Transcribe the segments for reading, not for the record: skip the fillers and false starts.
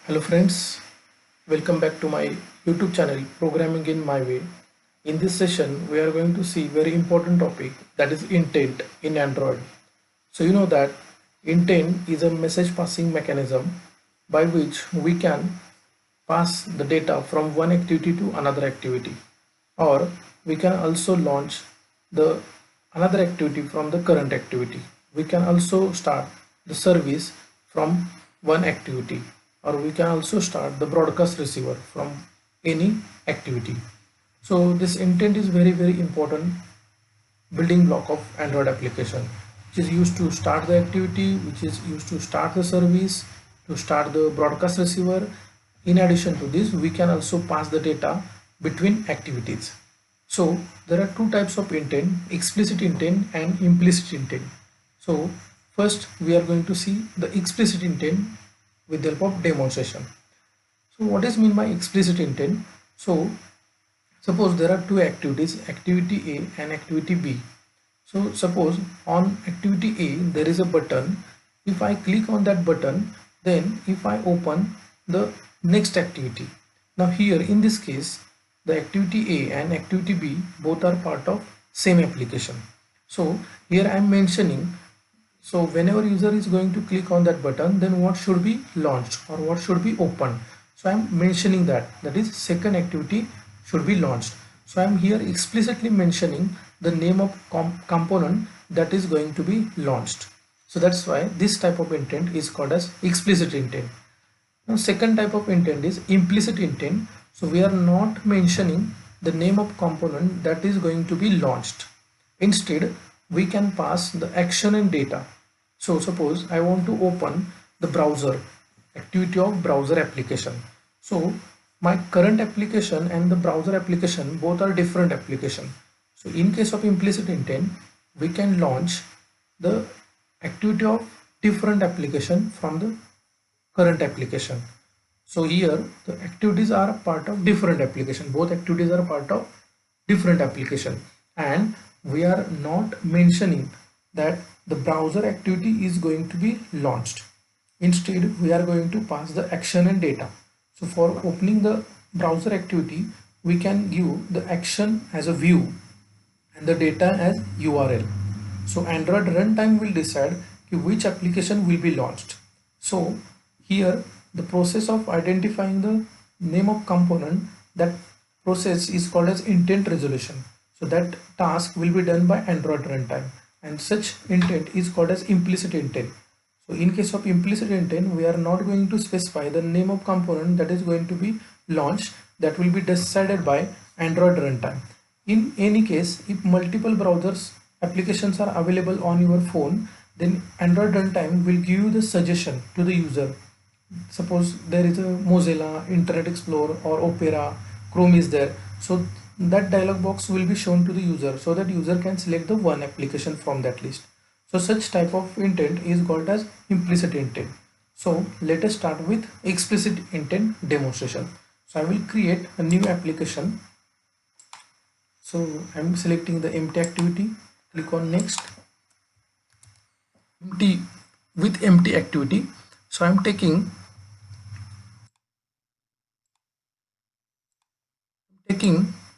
Hello friends, welcome back to my YouTube channel Programming in My Way. In this session we are going to see very important topic, that is intent in Android. So you know that intent is a message passing mechanism by which we can pass the data from one activity to another activity, or we can also launch the another activity from the current activity. We can also start the service from one activity, or we can also start the broadcast receiver from any activity. So this intent is very important building block of Android application, which is used to start the activity, which is used to start the service, to start the broadcast receiver. In addition to this, we can also pass the data between activities. So there are two types of intent, explicit intent and implicit intent. So first we are going to see the explicit intent with the help of demonstration. So what is mean by explicit intent? So suppose there are two activities, activity A and activity B. So suppose on activity A there is a button. If I click on that button, then if I open the next activity. Now here in this case, the activity A and activity B both are part of same application. So here I am mentioning, so whenever user is going to click on that button, then what should be launched or what should be opened. So I am mentioning that is second activity should be launched. So I am here explicitly mentioning the name of component that is going to be launched. So that's why this type of intent is called as explicit intent. Now second type of intent is implicit intent. So we are not mentioning the name of component that is going to be launched. Instead, we can pass the action and data. So suppose I want to open the browser, activity of browser application. So my current application and the browser application both are different application. So in case of implicit intent, we can launch the activity of different application from the current application. So here the activities are a part of different application. Both activities are part of different application, and we are not mentioning that the browser activity is going to be launched. Instead, we are going to pass the action and data. So for opening the browser activity, we can give the action as a view and the data as URL. So Android runtime will decide which application will be launched. So here the process of identifying the name of component, that process is called as intent resolution. So that task will be done by Android runtime, and such intent is called as implicit intent. So in case of implicit intent, we are not going to specify the name of component that is going to be launched. That will be decided by Android runtime. In any case, if multiple browsers applications are available on your phone, then Android runtime will give you the suggestion to the user. Suppose there is a Mozilla, Internet Explorer or Opera, Chrome is there. So that dialog box will be shown to the user so that user can select the one application from that list. So such type of intent is called as implicit intent. So let us start with explicit intent demonstration. So I will create a new application. So I'm selecting the empty activity, click on next, empty with empty activity. So I'm taking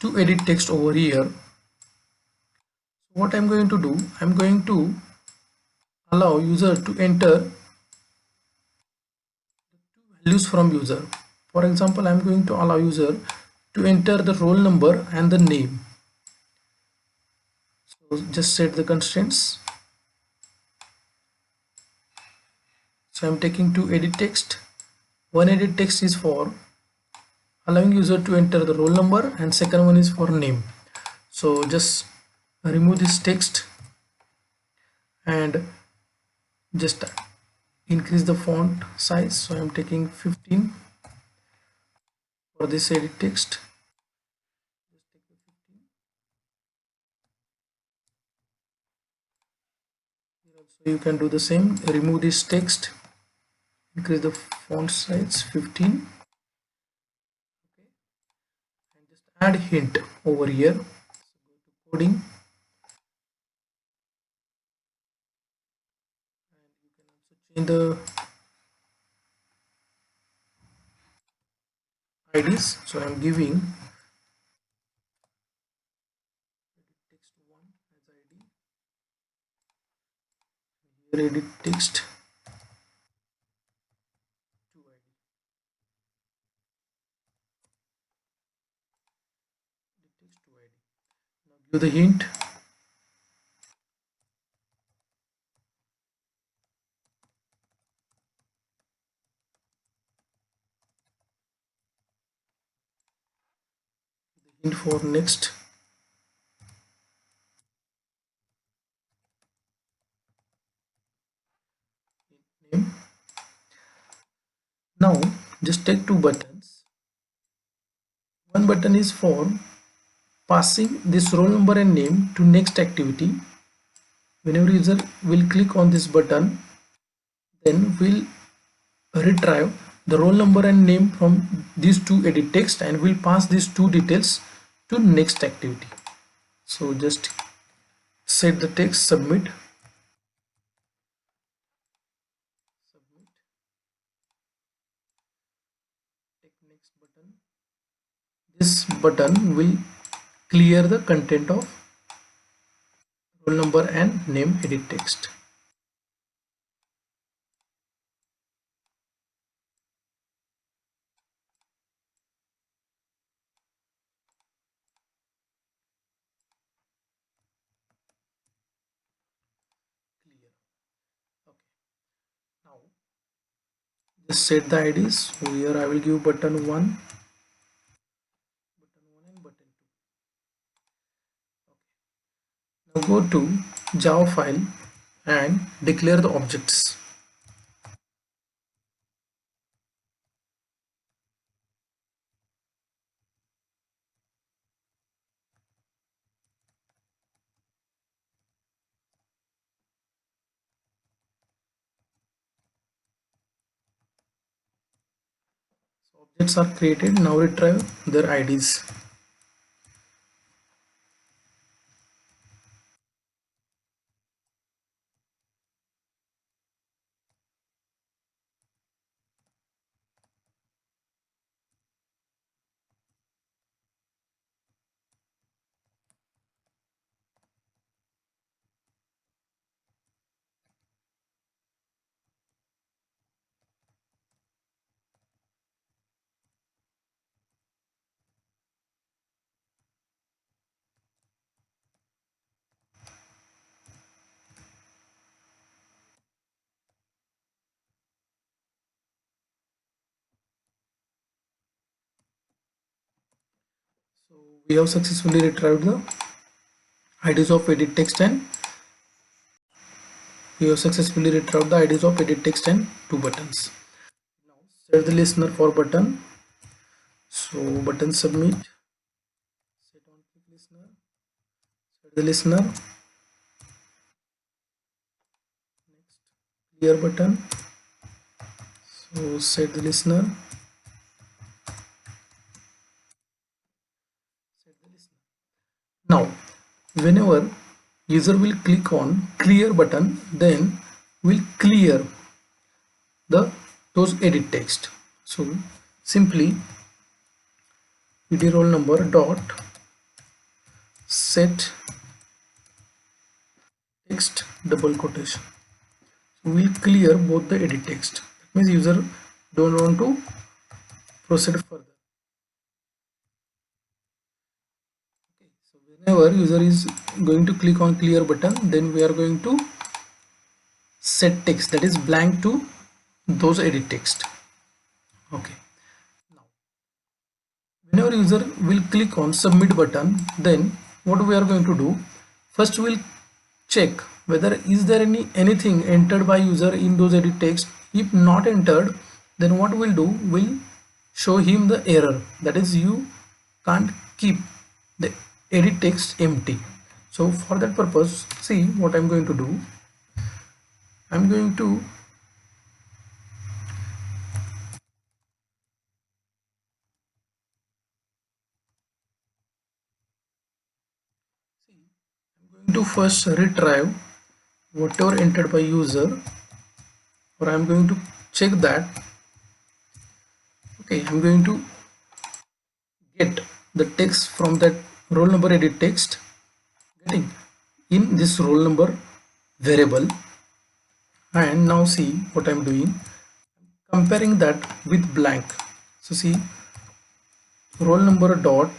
to edit text over here. So what I'm going to do, I'm going to allow user to enter values from user. For example, I'm going to allow user to enter the roll number and the name. So just set the constraints. So I'm taking to edit text. One edit text is for allowing user to enter the roll number, and second one is for name. So just remove this text and just increase the font size. So I'm taking 15 for this edit text. So you can do the same, remove this text, increase the font size 15, and just add hint over here. So go to coding, and you can also change the IDs. So I'm giving text1 as ID, here edit text 2 ID, text 2 ID. Now give the hint. Hint for next name. Now just take two buttons. One button is for passing this roll number and name to next activity. Whenever user will click on this button, then we'll retrieve the roll number and name from these two edit text and we'll pass these two details to next activity. So just set the text, submit, take next button. This button will clear the content of roll number and name edit text. Clear. Okay. Now just set the IDs. So here I will give button 1, and button 2. Now go to Java file and declare the objects. So objects are created. Now retrieve their IDs. So we have successfully retrieved the IDs of edit text and two buttons. Now set the listener for button. So button submit, set on click listener, set the listener, next clear button. So set the listener, set the listener. Now whenever user will click on clear button, then will clear those edit text. So simply id roll number dot set text double quotation. So we'll clear both the edit text. That means user don't want to proceed further. Okay, so whenever user is going to click on clear button, then we are going to set text, that is blank, to those edit text. Okay. Now whenever user will click on submit button, then what we are going to do, first we'll check whether is there anything entered by user in those edit text. If not entered, then what we'll do, we'll show him the error, that is you can't keep the edit text empty. So for that purpose, see what I'm going to do. I'm going to first retrieve whatever entered by user, or I'm going to check that. Okay, I'm going to get the text from that roll number edit text, getting in this roll number variable. And now see what I'm doing, comparing that with blank. So see, roll number dot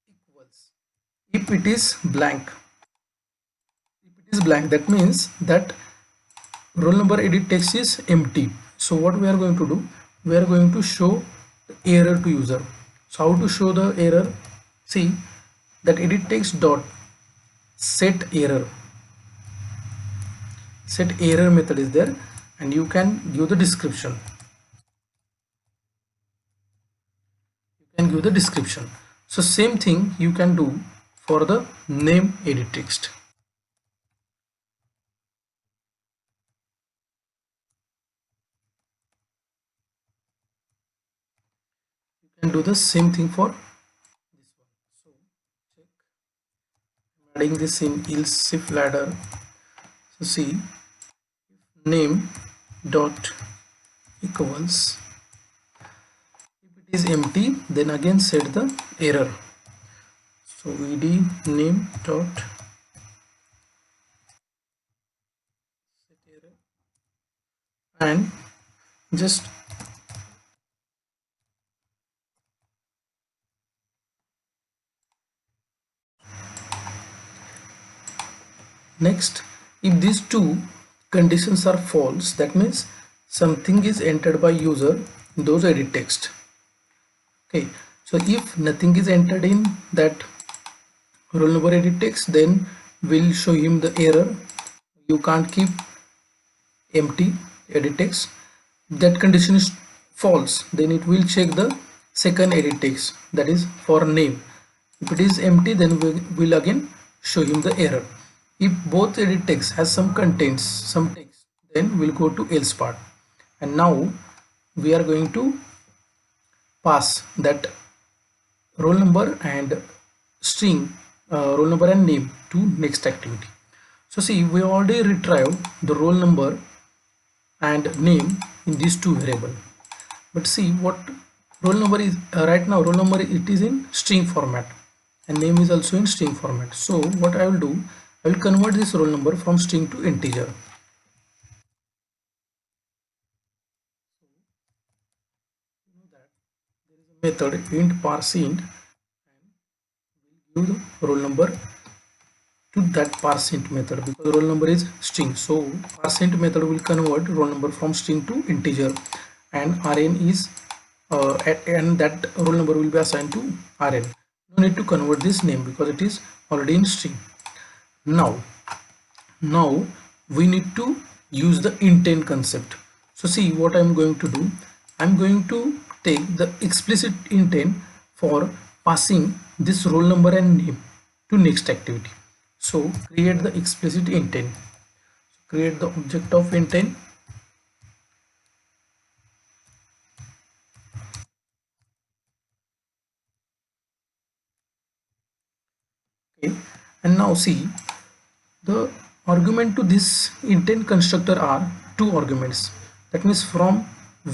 equals, if it is blank, that means that roll number edit text is empty. So what we are going to do, we are going to show the error to user. So how to show the error? See, that edit text dot set error method is there, and you can give the description. So same thing you can do for the name edit text. You can do the same thing for this one. So check, I'm adding this in else if ladder. So see, name dot equals, if it is empty, then again set the error. So ed name dot set error, and just next, if these two conditions are false, that means something is entered by user in those edit text. Okay, so if nothing is entered in that roll number edit text, then we'll show him the error. You can't keep empty edit text. That condition is false, then it will check the second edit text, that is for name. If it is empty, then we will again show him the error. If both edit text has some contents, some text, then we'll go to else part. And now we are going to pass that roll number and string, roll number and name to next activity. So see, we already retrieved the roll number and name in these two variable, but see what roll number is right now. Roll number, it is in string format, and name is also in string format. So what I will do, I will convert this roll number from string to integer. You know that there is a method int parseInt, and will give the roll number to that parseInt method, because roll number is string. So parseInt method will convert roll number from string to integer, and rn is and that roll number will be assigned to rn. No need to convert this name because it is already in string. Now we need to use the intent concept. So see what I'm going to do, I'm going to take the explicit intent for passing this roll number and name to next activity. So create the explicit intent, create the object of intent, okay. And now see, the argument to this intent constructor are two arguments, that means from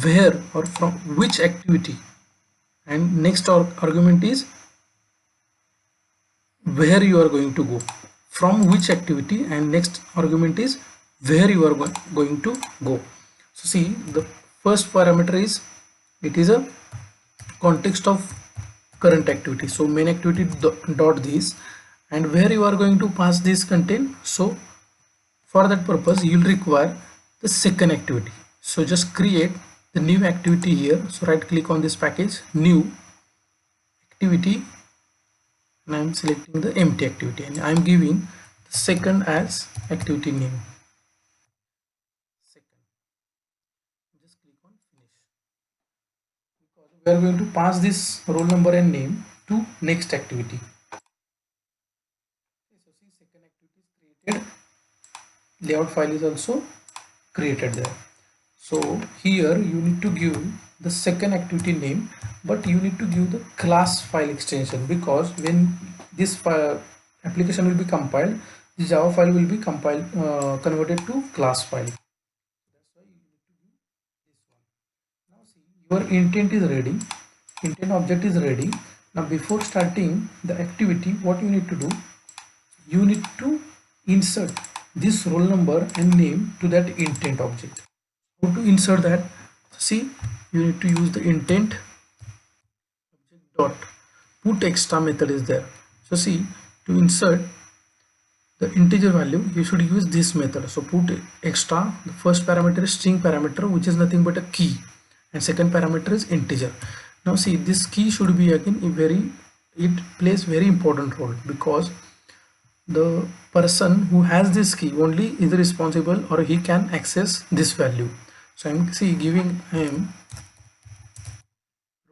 where or from which activity, and next argument is where you are going to go, from which activity, and next argument is where you are going to go. So see, the first parameter is, it is a context of current activity, so main activity dot this, and where you are going to pass this content. So for that purpose you will require the second activity. So just create the new activity here. So right click on this package, new activity, and I am selecting the empty activity, and I am giving the second as activity name. Second, just click on finish, because we are going to pass this roll number and name to next activity. Okay, so see, second activity is created, layout file is also created there. So here you need to give the second activity name, but you need to give the class file extension, because when this application will be compiled, the Java file will be compiled converted to class file. That's why you need to give this one. Now see, your intent is ready. intent object is ready. Now before starting the activity, what you need to do, you need to insert this roll number and name to that intent object. How to insert that? See, you need to use the intent dot put extra method is there. So see, to insert the integer value, you should use this method. So put extra, the first parameter is string parameter, which is nothing but a key, and second parameter is integer. Now see, this key should be again a it plays very important role, because the person who has this key only is responsible, or he can access this value. So I'm giving him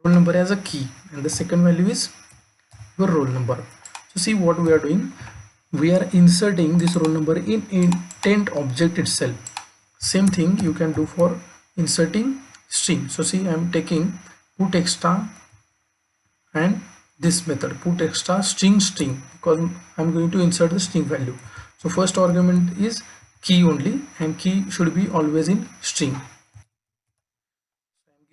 roll number as a key, and the second value is your roll number. So see what we are doing, we are inserting this roll number in intent object itself. Same thing you can do for inserting string. So see, I'm taking put extra and this method put extra string, because I'm going to insert the string value. So first argument is key only, and key should be always in string. I'm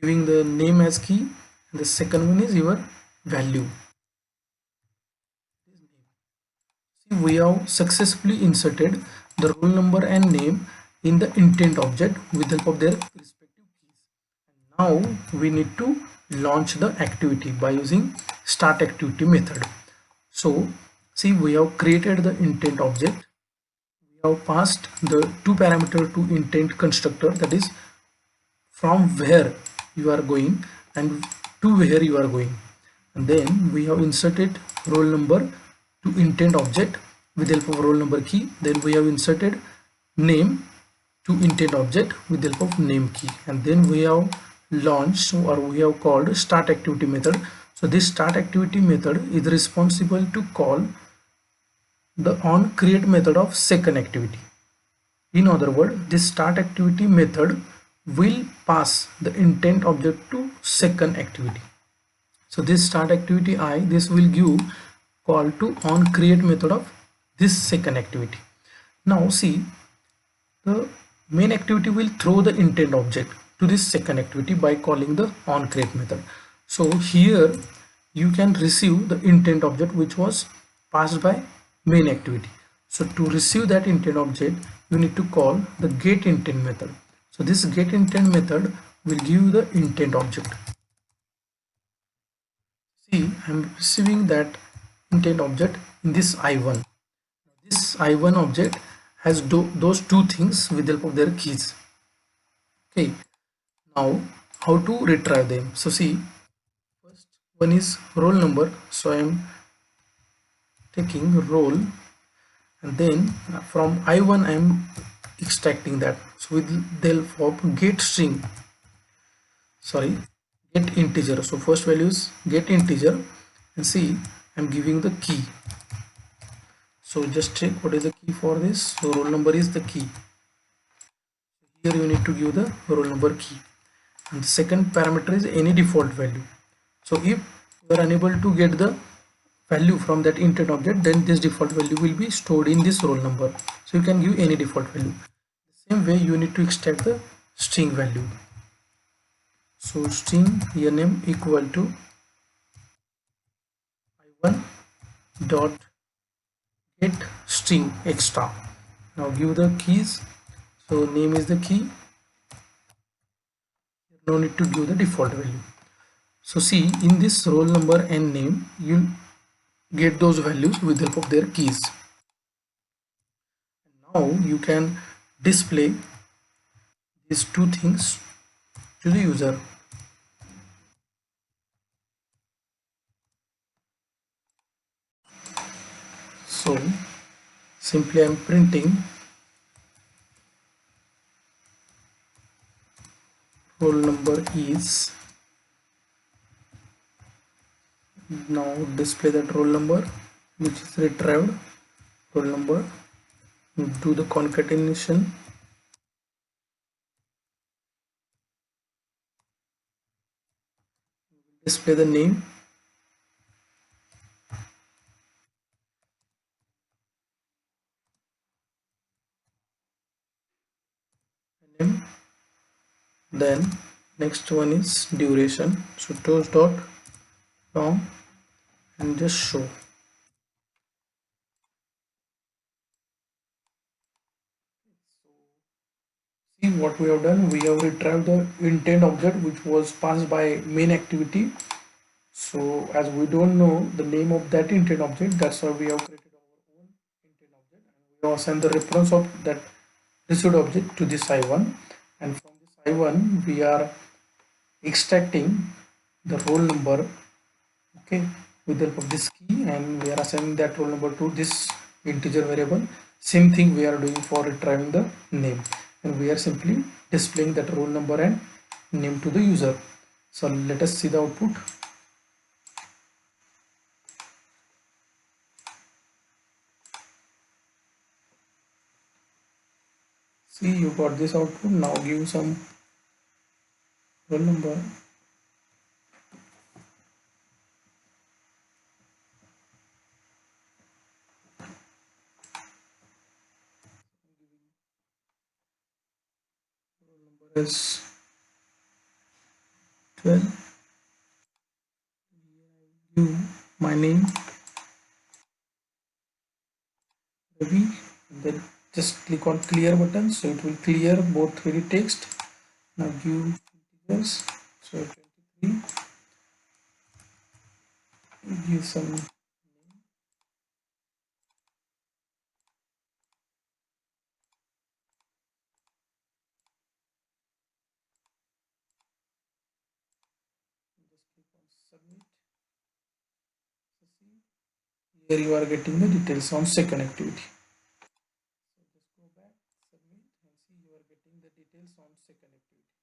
giving the name as key, and the second one is your value. We have successfully inserted the roll number and name in the intent object with the help of their respective keys. Now we need to launch the activity by using start activity method. So see, we have created the intent object. We have passed the two parameter to intent constructor, that is from where you are going and to where you are going. And then we have inserted roll number to intent object with the help of roll number key. Then we have inserted name to intent object with the help of name key, and then we have launched, or we have called start activity method. So this start activity method is responsible to call the on create method of second activity. In other words, this start activity method will pass the intent object to second activity. So this start activity I, this will give call to on create method of this second activity. Now see, the main activity will throw the intent object to this second activity by calling the on create method. So here you can receive the intent object which was passed by main activity. So to receive that intent object, you need to call the get intent method. So this get intent method will give you the intent object. See, I'm receiving that intent object in this I1. This I1 object has those two things with the help of their keys. Okay, now how to retrieve them? So see, first one is roll number. So I am taking roll, and then from I1 I am extracting that. So with the help of get string, sorry, get integer. So first value is get integer, and see, I'm giving the key. So just check what is the key for this. So roll number is the key. Here you need to give the roll number key, and the second parameter is any default value. So if you are unable to get the value from that intent object, then this default value will be stored in this roll number. So you can give any default value. The same way you need to extract the string value. So string name equal to I1 dot get string extra. Now give the keys. So name is the key. No need to give the default value. So see, in this roll number and name, you'll get those values with the help of their keys. Now you can display these two things to the user. So simply I'm printing roll number is, now display that roll number which is retrieved roll number, do the concatenation, display the name, then next one is duration. So toast dot long and just show. See what we have done. We have retrieved the intent object which was passed by main activity. So as we don't know the name of that intent object, that's why we have created our own intent object, and we have assigned the reference of that received object to this I1, and from this I1 we are extracting the roll number, okay, with the help of this key, and we are assigning that roll number to this integer variable. Same thing we are doing for retrieving the name, and we are simply displaying that roll number and name to the user. So let us see the output. See, you got this output. Now give some roll number. Roll number is 12. Give my name Ravi. Then just click on clear button, so it will clear both 3D text. Now give integers. So 23. Give some name. Just click on submit. So see, here you are getting the details on second activity. So just go back, submit, and see you are getting the details on second activity.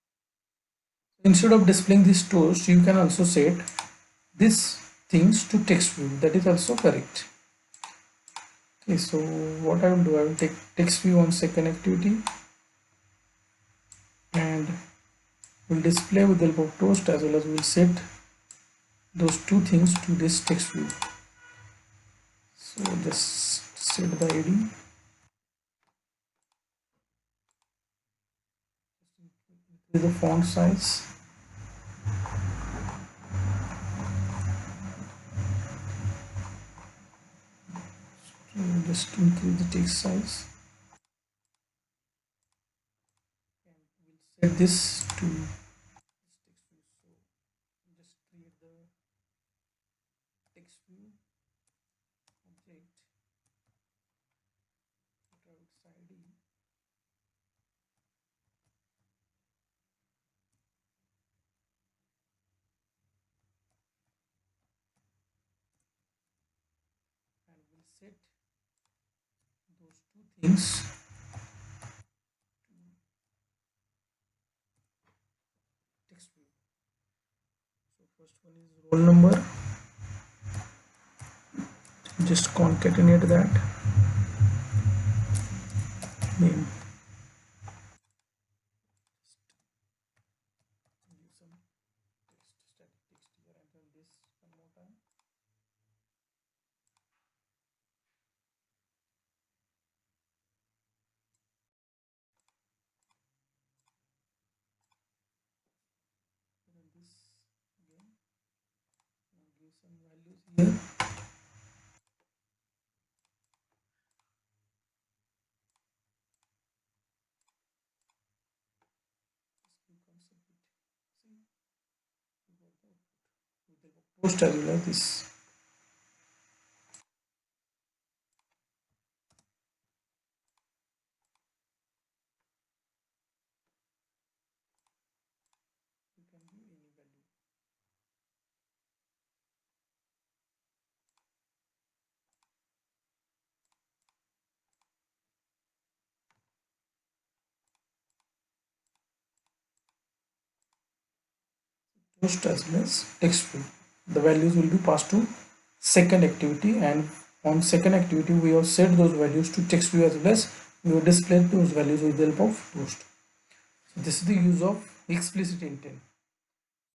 So instead of displaying this toast, you can also set this things to text view. That is also correct. Okay, so what I will do, I will take text view on second activity and will display with the help of toast, as well as will set those two things to this text view. So just set the ID, increase the font size, just increase the text size, and we'll set this to this text view. So just create the text view object, its ID, and we'll set those two things to text view. So first one is roll number, just concatenate that, name, give some text, static text here, and then this one more time. And this again. Now give some values here. Just click on submit. See, you got the output with the post as well as this. You can give any value. Post as well as text view. The values will be passed to second activity, and on second activity we have set those values to text view as well as we have displayed those values with the help of post. So this is the use of explicit intent.